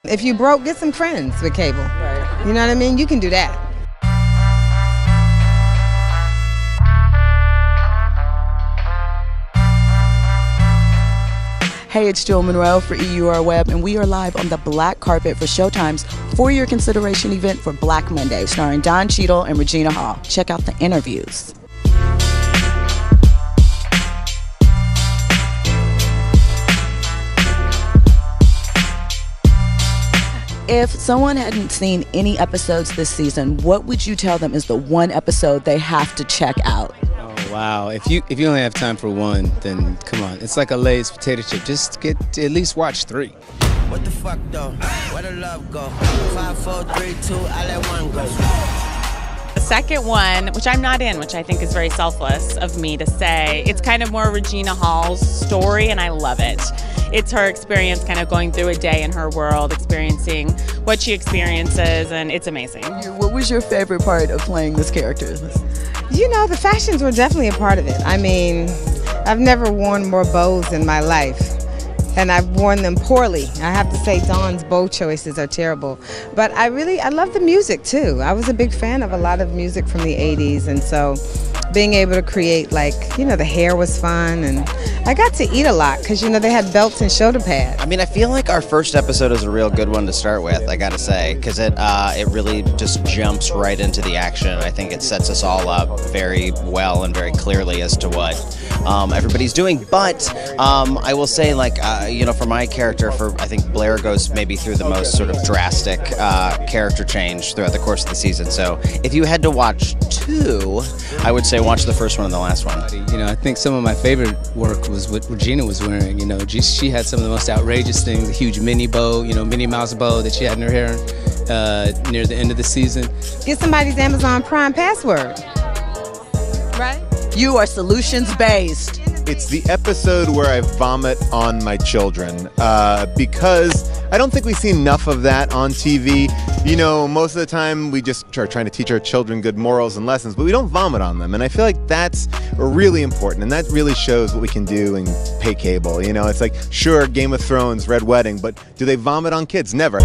If you broke, get some friends with cable. Right. You know what I mean? You can do that. Hey, it's Jill Munroe for EURweb, and we are live on the black carpet for Showtime's for-year consideration event for Black Monday, starring Cheadle and Regina Hall. Check out the interviews. If someone hadn't seen any episodes this season, what would you tell them is the one episode they have to check out? Oh, wow. If you only have time for one, then come on. It's like a Lay's potato chip. Just get to at least watch 3. What the fuck though? Where the love go? 5, 4, 3, 2, I let one go. The second one, which I'm not in, which I think is very selfless of me to say, it's kind of more Regina Hall's story, and I love it. It's her experience kind of going through a day in her world, experiencing what she experiences, and it's amazing. What was your favorite part of playing this character? You know, the fashions were definitely a part of it. I mean, I've never worn more bows in my life, and I've worn them poorly. I have to say Dawn's bow choices are terrible. But I love the music too. I was a big fan of a lot of music from the 80s, and so being able to create, like, you know, the hair was fun, and I got to eat a lot because, you know, they had belts and shoulder pads. I mean, I feel like our first episode is a real good one to start with, I gotta say, because it really just jumps right into the action. I think it sets us all up very well and very clearly as to what everybody's doing. But I will say, like, you know, for my character, I think Blair goes maybe through the most sort of drastic character change throughout the course of the season. So if you had to watch 2, I would say watch the first one and the last one. You know, I think some of my favorite work was what Regina was wearing. You know, she had some of the most outrageous things, the huge Minnie bow, you know, Minnie Mouse bow that she had in her hair near the end of the season. Get somebody's Amazon Prime password, right? You are solutions-based. It's the episode where I vomit on my children because I don't think we see enough of that on TV. You know, most of the time we just are trying to teach our children good morals and lessons, but we don't vomit on them. And I feel like that's really important, and that really shows what we can do in pay cable. You know, it's like, sure, Game of Thrones, Red Wedding, but do they vomit on kids? Never.